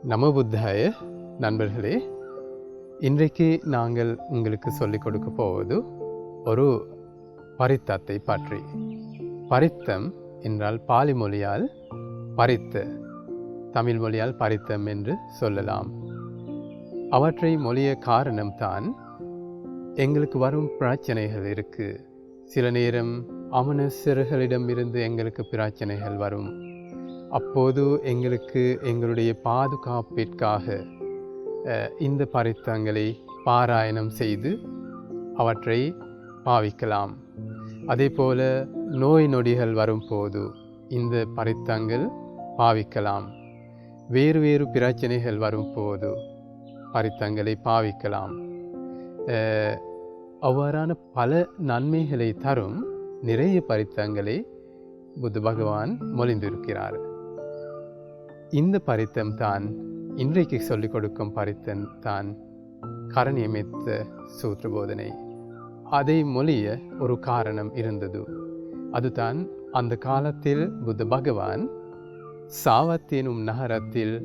நமோ புத்தாய நண்பர்களே, இன்றைக்கு நாங்கள் உங்களுக்கு சொல்லிக் கொடுக்க போவது ஒரு பரித்தத்தை பற்றி. பரித்தம் என்றால் பாலி மொழியால் பரித்த, தமிழ் மொழியால் பரித்தம் என்று சொல்லலாம். அவற்றை மொழிய காரணம்தான் எங்களுக்கு வரும் பிரச்சனைகள் இருக்கு. சில நேரம் அமனசர்களிடமிருந்து எங்களுக்கு பிரச்சனைகள் வரும். அப்போது எங்களுக்கு எங்களுடைய பாதுகாப்பிற்காக இந்த பரித்தங்களை பாராயணம் செய்து அவற்றை பாவிக்கலாம். அதே போல நோய் நொடிகள் வரும்போது இந்த பரித்தங்கள் பாவிக்கலாம். வேறு வேறு பிரச்சனைகள் வரும்போது பரித்தங்களை பாவிக்கலாம். அவ்வாறான பல நன்மைகளை தரும் நிறைய பரித்தங்களை புத்த பகவான் மொழிந்திருக்கிறார். இந்த பரித்தம் தான் இன்றைக்கு சொல்லிக் கொடுக்கும் பரித்தம் தான் கரணியமித்த சூத்திர போதனை. அதை மொழிய ஒரு காரணம் இருந்தது. அதுதான் அந்த காலத்தில் புத்த பகவான் சாவத் எனும் நகரத்தில்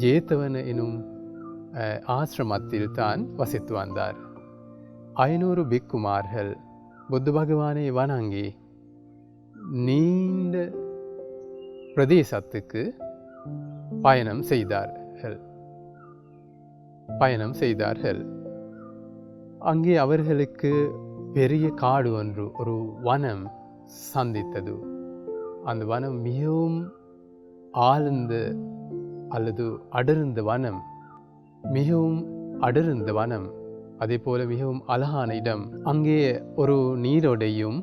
ஜேத்தவன எனும் ஆசிரமத்தில் தான் வசித்து வந்தார். 500 பிக்குமார்கள் புத்த பகவானை வணங்கி நீண்ட பிரதேசத்துக்கு பயணம் செய்தார்கள். அங்கே அவர்களுக்கு பெரிய காடு ஒன்று, ஒரு வனம் சந்தித்தது. அந்த வனம் மிகவும் ஆழ்ந்த அல்லது அடர்ந்த வனம், அதே போல மிகவும் அழகான இடம். அங்கே ஒரு நீரோடையும்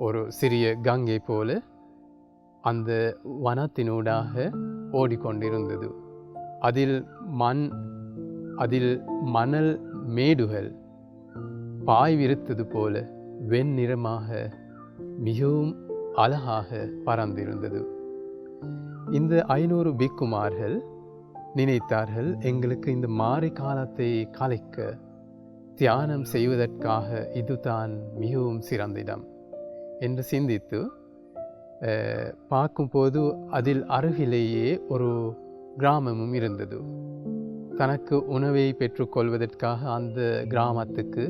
ஒரு சிறிய கங்கை போல அந்த வனத்தினூடாக ஓடிக்கொண்டிருந்தது. அதில் மணல் மேடுகள் பாய் விரித்தது போல வெண்ணிறமாக மிகவும் அழகாக பறந்திருந்தது. இந்த 500 பிக்குமார்கள் நினைத்தார்கள், எங்களுக்கு இந்த மாரி காலத்தை கலைக்க தியானம் செய்வதற்காக இதுதான் மிகவும் சிறந்த இடம் என்று சிந்தித்து பார்க்கும்போது அதில் அருகிலேயே ஒரு கிராமமும் இருந்தது. தனக்கு உணவை பெற்றுக்கொள்வதற்காக அந்த கிராமத்துக்கு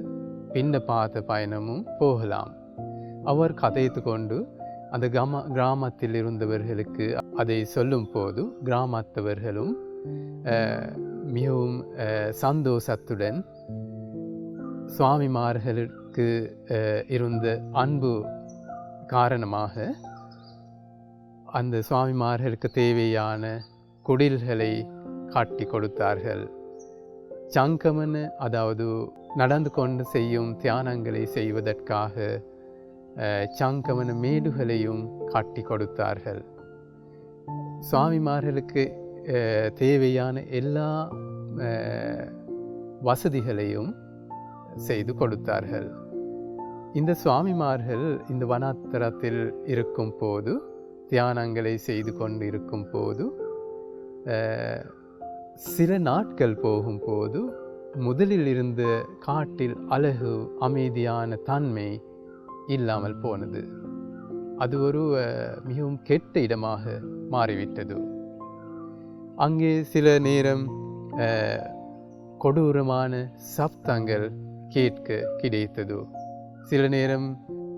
பின்ன பார்த்த பயணமும் போகலாம். அவர் கதைத்து கொண்டு அந்த கிராமத்தில் இருந்தவர்களுக்கு அதை சொல்லும் போது கிராமத்தவர்களும் மிகவும் சந்தோஷத்துடன் சுவாமிமார்களுக்கு இருந்த அன்பு காரணமாக அந்த சுவாமிமார்களுக்கு தேவையான குடில்களை காட்டி கொடுத்தார்கள். சங்கமன, அதாவது நடந்து கொண்டு செய்யும் தியானங்களை செய்வதற்காக சங்கமன மேடுகளையும் காட்டி கொடுத்தார்கள். சுவாமிமார்களுக்கு தேவையான எல்லா வசதிகளையும் செய்து கொடுத்தார்கள். இந்த சுவாமிமார்கள் இந்த வனாந்தரத்தில் இருக்கும் போது, தியானங்களை செய்து கொண்டு இருக்கும் போது, சில நாட்கள் போகும்போது முதலில் இருந்த காட்டில் அழகு, அமைதியான தன்மை இல்லாமல் போனது. அது ஒரு மிகவும் கெட்ட இடமாக மாறிவிட்டது. அங்கே சில நேரம் கொடூரமான சப்தங்கள் கேட்க கிடைத்தது. சில நேரம்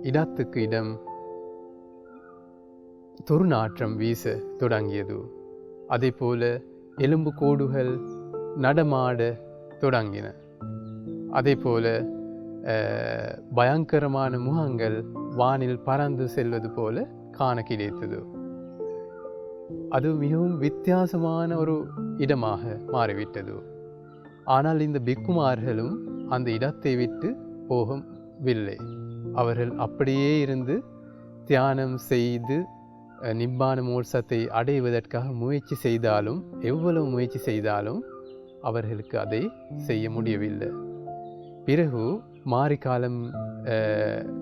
இடத்துக்கு இடம் துர்நாற்றம் வீச தொடங்கியது. அதே போல எலும்பு கோடுகள் நடமாட தொடங்கின. அதே போல பயங்கரமான முகங்கள் வானில் பறந்து செல்வது போல காண கிடைத்தது. அது மிகவும் வித்தியாசமான ஒரு இடமாக மாறிவிட்டது. ஆனால் இந்த பிக்குமார்களும் அந்த இடத்தை விட்டு போகவில்லை. அவர்கள் அப்படியே இருந்து தியானம் செய்து நிப்பான மோட்சத்தை அடைவதற்காக முயற்சி செய்தாலும், எவ்வளவு முயற்சி செய்தாலும் அவர்களுக்கு அதை செய்ய முடியவில்லை. பிறகு மாரிக்காலம்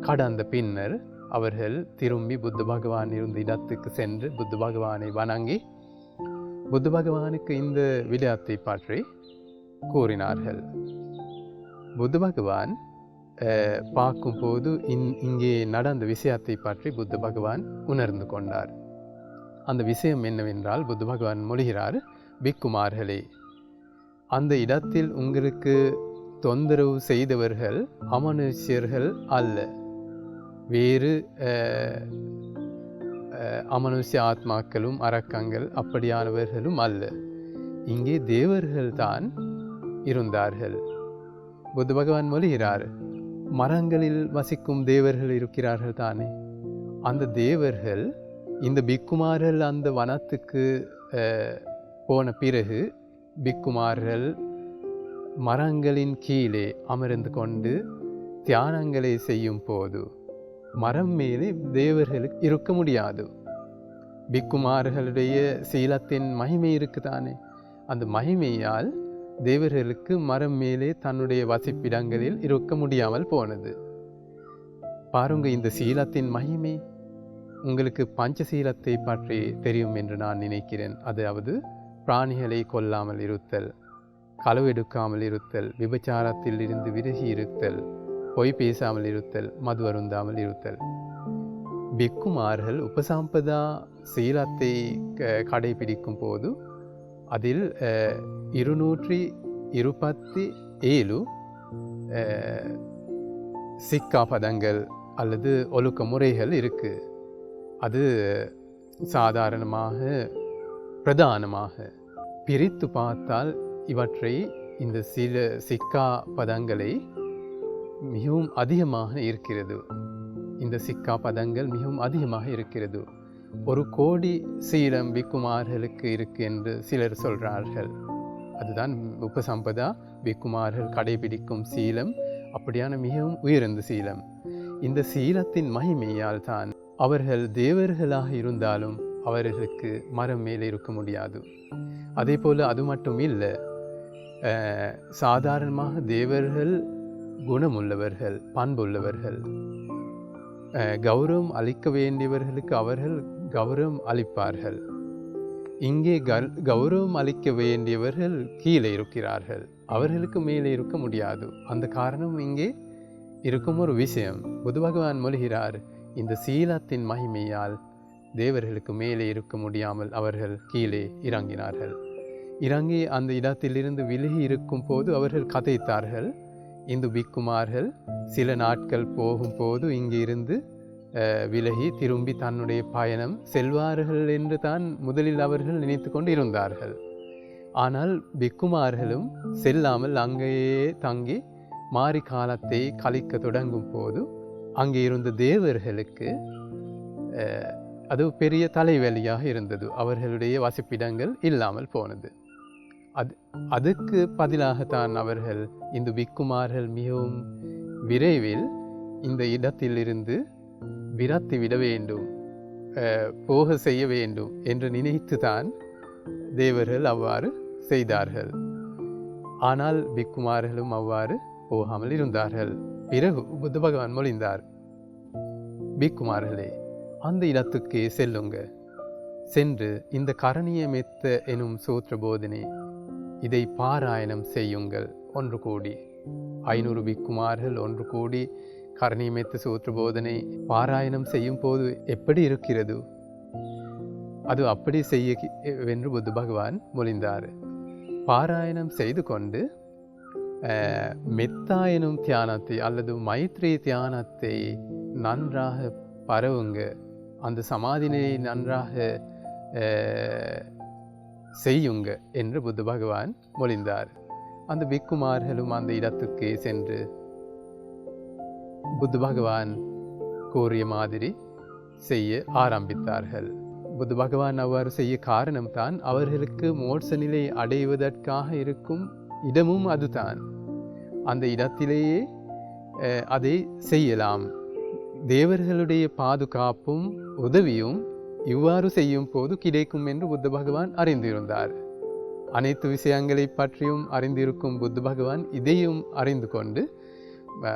கடந்த பின்னர் அவர்கள் திரும்பி புத்த பகவான் இருந்த இடத்துக்கு சென்று புத்த பகவானை வணங்கி புத்த பகவானுக்கு இந்த விடயத்தை பற்றி கூறினார்கள். புத்த பகவான் பார்க்கும்போது இங்கே நடந்த விஷயத்தை பற்றி புத்த பகவான் உணர்ந்து கொண்டார். அந்த விஷயம் என்னவென்றால் புத்த பகவான் மொழிகிறார், பிக்குமார்களே, அந்த இடத்தில் உங்களுக்கு தொந்தரவு செய்தவர்கள் அமனுஷ்யர்கள் அல்ல, வேறு அமனுஷ்ய ஆத்மாக்களும் அரக்கங்கள் அப்படியானவர்களும் அல்ல. இங்கே தேவர்கள் தான் இருந்தார்கள். புத்த பகவான் மொழிகிறார், மரங்களில் வசிக்கும் தேவர்கள் இருக்கிறார்கள் தானே. அந்த தேவர்கள் இந்த பிக்குமார்கள் அந்த வனத்துக்கு போன பிறகு பிக்குமார்கள் மரங்களின் கீழே அமர்ந்து கொண்டு தியானங்களை செய்யும் போது மரம் மேலே தேவர்களுக்கு இருக்க முடியாது. பிக்குமார்களுடைய சீலத்தின் மகிமை இருக்குதானே, அந்த மகிமையால் தேவர்களுக்கு மரம் மேலே தன்னுடைய வசிப்பிடங்களில் இருக்க முடியாமல் போனது. பாருங்க, இந்த சீலத்தின் மகிமை. உங்களுக்கு பஞ்சசீலத்தை பற்றி தெரியும் என்று நான் நினைக்கிறேன். அதாவது பிராணிகளை கொல்லாமல் இருத்தல், களவெடுக்காமல் இருத்தல், விபச்சாரத்தில் இருந்து விலகி இருத்தல், பொய் பேசாமல் இருத்தல், மது அருந்தாமல் இருத்தல். பிக்குமார்கள் உபசம்பதா சீலத்தை கடைபிடிக்கும் போது அதில் 227 சிக்கா பதங்கள் அல்லது ஒழுக்க முறைகள் இருக்கு. அது சாதாரணமாக பிரதானமாக பிரித்து பார்த்தால் இவற்றை இந்த சில சிக்கா பதங்களை மிகவும் அதிகமாக இருக்கிறது. இந்த சிக்கா பதங்கள் மிகவும் அதிகமாக இருக்கிறது. 1 கோடி சீலம் பிக்குமார்களுக்கு இருக்கு என்று சிலர் சொல்கிறார்கள். அதுதான் உபசம்பதா பிக்குமார்கள் கடைபிடிக்கும் சீலம். அப்படியான மிகவும் உயர்ந்த சீலம். இந்த சீலத்தின் மகிமையால் தான் அவர்கள் தேவர்களாக இருந்தாலும் அவர்களுக்கு மரம் மேலே இருக்க முடியாது. அதே போல் அது மட்டும் இல்லை, சாதாரணமாக தேவர்கள் குணமுள்ளவர்கள், பண்புள்ளவர்கள், கௌரவம் அளிக்க வேண்டியவர்களுக்கு அவர்கள் கௌரவம் அளிப்பார்கள். இங்கே கௌரவம் அளிக்க வேண்டியவர்கள் கீழே இருக்கிறார்கள், அவர்களுக்கு மேலே இருக்க முடியாது. அந்த காரணம் இங்கே இருக்கும் ஒரு விஷயம். புத்த பகவான் மொழிகிறார், இந்த சீலத்தின் மகிமையால் தேவர்களுக்கு மேலே இருக்க முடியாமல் அவர்கள் கீழே இறங்கினார்கள். இறங்கி அந்த இடத்திலிருந்து விலகி இருக்கும் போது அவர்கள் கதைத்தார்கள். இந்த பிக்குமார்கள் சில நாட்கள் போகும்போது இங்கிருந்து விலகி திரும்பி தன்னுடைய பயணம் செல்வார்கள் என்று தான் முதலில் அவர்கள் நினைத்து கொண்டு இருந்தார்கள். ஆனால் பிக்குமார்களும் செல்லாமல் அங்கேயே தங்கி மாறி காலத்தை கழிக்க தொடங்கும் போது அங்கே இருந்த தேவர்களுக்கு அது பெரிய தலைவலியாக இருந்தது. அவர்களுடைய வசிப்பிடங்கள் இல்லாமல் போனது. அதுக்கு பதிலாகத்தான் அவர்கள் இந்த பிக்குமார்கள் மிகவும் விரைவில் இந்த இடத்திலிருந்து விரத்தி விட வேண்டும், போக செய்ய வேண்டும் என்று நினைத்து தான் தேவர்கள் அவ்வாறு செய்தார்கள். ஆனால் பிக்குமார்களும் அவ்வாறு போகாமல் இருந்தார்கள். பிறகு புத்த பகவான் மொழிந்தார், பிக்குமார்களே, அந்த இடத்துக்கே செல்லுங்க, சென்று இந்த கரணியமெத்த எனும் சூத்திர போதனை இதை பாராயணம் செய்யுங்கள். 1 கோடி 500 பிக்குமார்கள் 1 கோடி கரணியமெத்த சூத்திர போதனை பாராயணம் செய்யும் போது எப்படி இருக்கிறது? அது அப்படி செய்ய என்று புத்த பகவான் மொழிந்தார். பாராயணம் செய்து கொண்டு மெத்தா எனும் தியானத்தை அல்லது மைத்ரி தியானத்தை நன்றாக பரவுங்க, அந்த சமாதினை நன்றாக செய்யுங்க என்று புத்த பகவான் மொழிந்தார். அந்த பிக்குமார்களும் அந்த இடத்துக்கே சென்று புத்த பகவான் கூறிய மாதிரி செய்ய ஆரம்பித்தார்கள். புத்த பகவான் அவ்வாறு செய்ய காரணம் தான் அவர்களுக்கு மோட்ச நிலை அடைவதற்காக இருக்கும் இடமும் அதுதான். அந்த இடத்திலேயே அதை செய்யலாம். தேவர்களுடைய பாதுகாப்பும் உதவியும் இவ்வாறு செய்யும் போது கிடைக்கும் என்று புத்த பகவான் அறிந்திருந்தார். அனைத்து விஷயங்களை பற்றியும் அறிந்திருக்கும் புத்த பகவான் இதையும் அறிந்து கொண்டு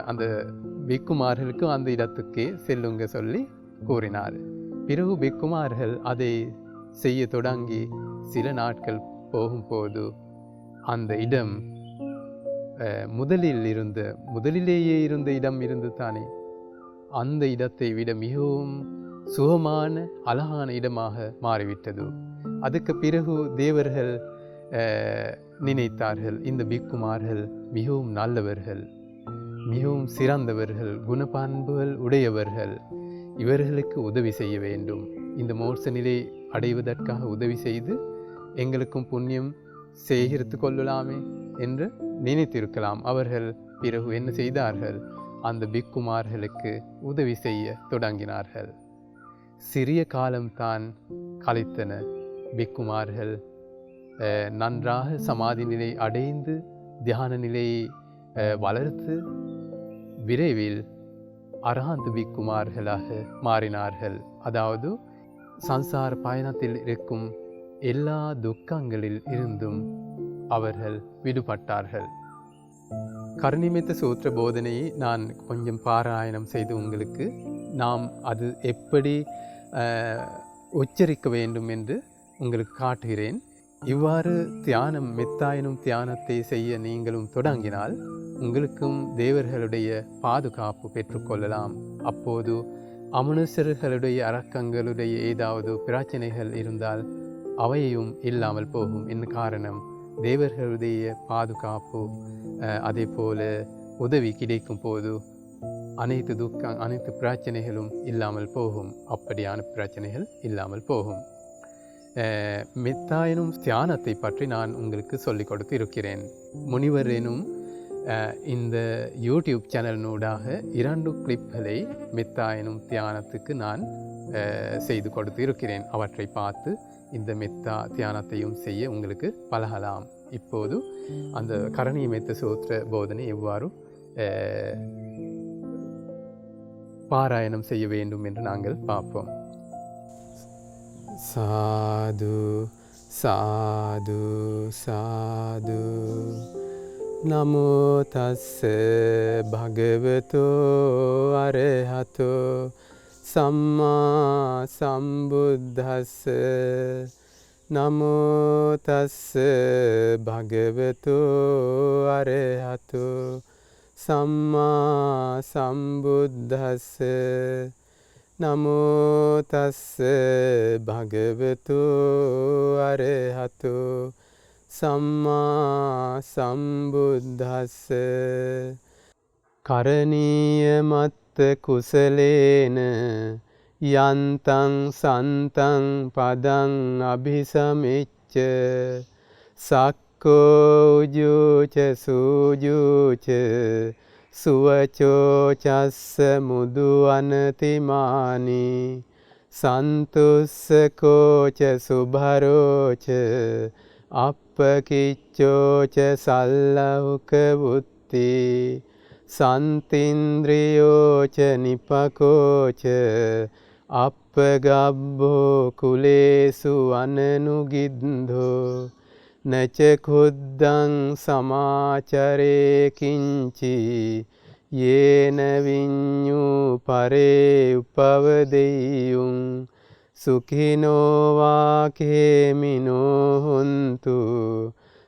அந்த பிக்குமார்களுக்கு அந்த இடத்துக்கே செல்லுங்க சொல்லி கூறினார். பிறகு பிக்குமார்கள் அதை செய்ய தொடங்கி சில நாட்கள் போகும்போது அந்த இடம் முதலிலேயே இருந்த இடம் இருந்து தானே, அந்த இடத்தை விட மிகவும் சுகமான அழகான இடமாக மாறிவிட்டது. அதுக்கு பிறகு தேவர்கள் நினைத்தார்கள். இந்த பிக்குமார்கள் மிகவும் நல்லவர்கள், மிகவும் சிறந்தவர்கள், குணப்பண்புகள் உடையவர்கள், இவர்களுக்கு உதவி செய்ய வேண்டும், இந்த மோட்ச நிலை அடைவதற்காக உதவி செய்து எங்களுக்கும் புண்ணியம் சேகரித்து கொள்ளலாமே என்று நினைத்திருக்கலாம். அவர்கள் பிறகு என்ன செய்தார்கள்? அந்த பிக்குமார்களுக்கு உதவி செய்ய தொடங்கினார்கள். சிறிய காலம்தான் கழித்தன. பிக்குமார்கள் நன்றாக சமாதி நிலை அடைந்து தியான நிலையை வளர்த்து விரைவில் அரஹந்த பிக்குமார்களாக மாறினார்கள். அதாவது சம்சார பயணத்தில் இருக்கும் எல்லா துக்கங்களில் இருந்தும் அவர்கள் விடுபட்டார்கள். கருணிமித்த சூத்திர போதனையை நான் கொஞ்சம் பாராயணம் செய்து உங்களுக்கு நாம் அது எப்படி உச்சரிக்க வேண்டும் என்று உங்களுக்கு காட்டுகிறேன். இவ்வாறு தியானம் மெத்தாயினும் தியானத்தை செய்ய நீங்களும் தொடங்கினால் உங்களுக்கும் தேவர்களுடைய பாதுகாப்பு பெற்றுக்கொள்ளலாம். அப்போது அமனுஷர்களுடைய அரக்கங்களுடைய ஏதாவது பிரச்சனைகள் இருந்தால் அவையும் இல்லாமல் போகும். என்ன காரணம்? தேவர்களுடைய பாதுகாப்பு அதே போல உதவி கிடைக்கும் போது அனைத்து பிரச்சனைகளும் இல்லாமல் போகும். அப்படியான பிரச்சனைகள் இல்லாமல் போகும். மெத்தாயினும் தியானத்தை பற்றி நான் உங்களுக்கு சொல்லிக் கொடுத்து இருக்கிறேன். முனிவர் எனும் இந்த யூடியூப் சேனலினூடாக 2 கிளிப்களை மெத்தாயினும் தியானத்துக்கு நான் செய்து கொடுத்து இருக்கிறேன். அவற்றை பார்த்து இந்த மெத்தா தியானத்தையும் செய்ய உங்களுக்கு பழகலாம். இப்போது அந்த கரணிய மெத்த சூத்திர போதனை எவ்வாறு பாராயணம் செய்ய வேண்டும் என்று நாங்கள் பார்ப்போம். சாது சாது சாது நமோ தஸ்ஸ பகவதோ அரஹதோ சம்மா சம்புத்தஸ்ஸ நமோ தஸ்ஸ பகவதோ அரஹதோ சம்மா சம்புத்தஸ்ஸ நமோ தஸ்ஸ பகவதோ அரஹதோ சம்மா சம்புத்தஸ்ஸ கரணிய மத்த குசலேன யந்தං சந்தං பதං அபிசமிච්ච සක්කෝ උජුච සූජුච සුවචෝ චස්ස මුදු අනතිමානි සන්තුස්සකෝච සුභරෝච අප්පකිච්චෝච සල්ලහුක බුත්ති සන්තින්ද්‍රියෝච නිපකෝච අප්පගබ්බෝ කුලේසු අනනුගින්ධෝ නච කුද්දං සමාචරේ කිංචි යේන විඤ්ඤූ පරේ උපවදෙය්‍යුං සුඛිනෝ වාකේමිනෝ හුන්තු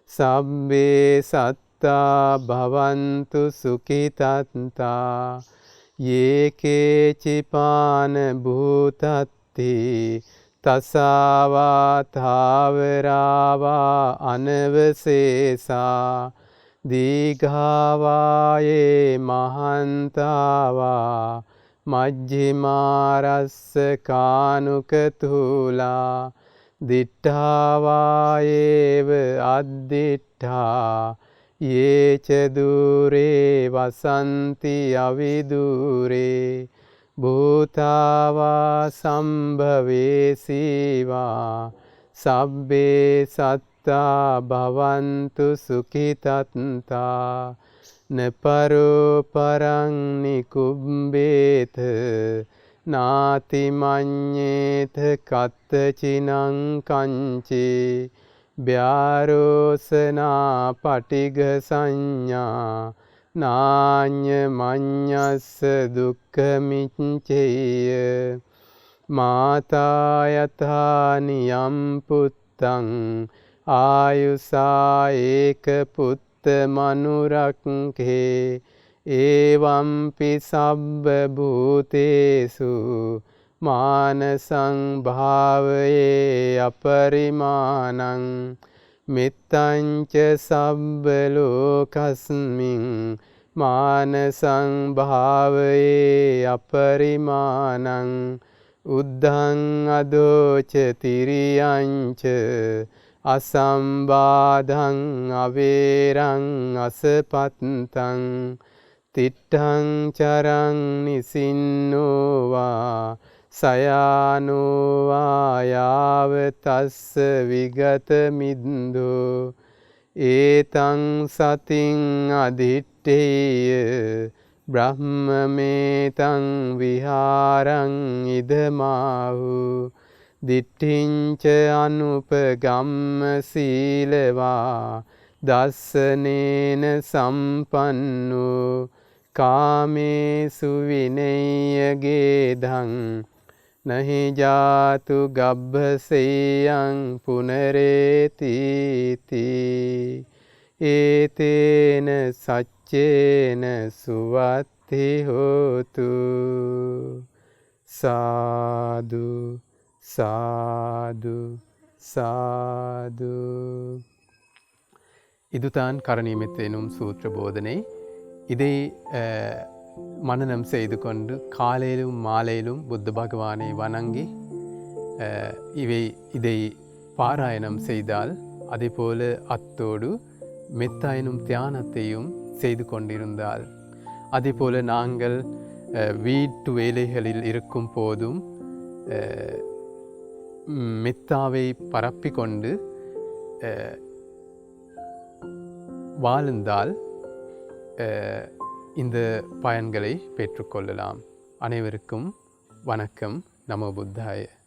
සබ්බේ සත්තා භවන්තු සුඛිතත්තා යේකේචිපාන භූතත්ති තසාවා තාවරාවා අනවසේසා දීඝාවායේ මහන්තාවා මජ්ජිමාරස්ස කානුකතුලා දිට්ඨාවායේව අද්දිට්ඨා යේච දුරේ වසන්ති අවිදුරේ භූතාවා සම්භවේසීවා සබ්බේ සත්තා භවන්තු සුඛිතත්තා නපරෝ පරං නිකුම්බේත නාති මඤ්ඤේත කත්තචිනං කංචේ ව්‍යාරෝසනා පටිඝ සංඥා නාඤ්ඤ මඤ්ඤස්ස දුක්ඛමිච්ඡේය මාතා යථා නියම් පුත්තං ආයුසා ඒක පුත්ත මනුරක්ඛේ ඒවම්පි සබ්බ භූතේසු මානසං භාවයේ අපරිමාණං මෙත්තංච සබ්බ ලෝකස්මින් මානසං භාවයේ අපරිමාණං උද්ධං අදෝච තිරියංච අසම්බාධං අවේරං අසපත්තං තිට්ඨං චරං නිසින්නෝවා සයානෝවා යාව තස්ස විගත මිද්දෝ ඒතං සතින් අදිට්ඨේය බ්‍රහ්මමේතං විහාරං ඉදමාහු දිට්ඨිංච අනුපගම්ම සීලවා දස්සනේන සම්පන්නෝ කාමේසු විනය්‍යගේ ධං නහි ජාතු ගබ්බසෙයං පුනරේතිති ඒතේන සච්චේන සුවත්ති හෝතු සාදු සාදු සාදු. இதுதான் கரணியமித் எனும் சூத்திர போதனை. இதை மனனம் செய்து கொண்டு காலையிலும் மாலையிலும் புத்த பகவானை வணங்கி இதை பாராயணம் செய்தால் அதே போல அத்தோடு மெத்தா எனும் தியானத்தையும் செய்து கொண்டிருந்தால் அதே போல நாங்கள் வீட்டு வேலைகளில் இருக்கும் போதும் மெத்தாவை பரப்பிக்கொண்டு வாழ்ந்தால் இந்த பயன்களை பெற்றுக்கொள்ளலாம். அனைவருக்கும் வணக்கம். நமோ புத்தாய.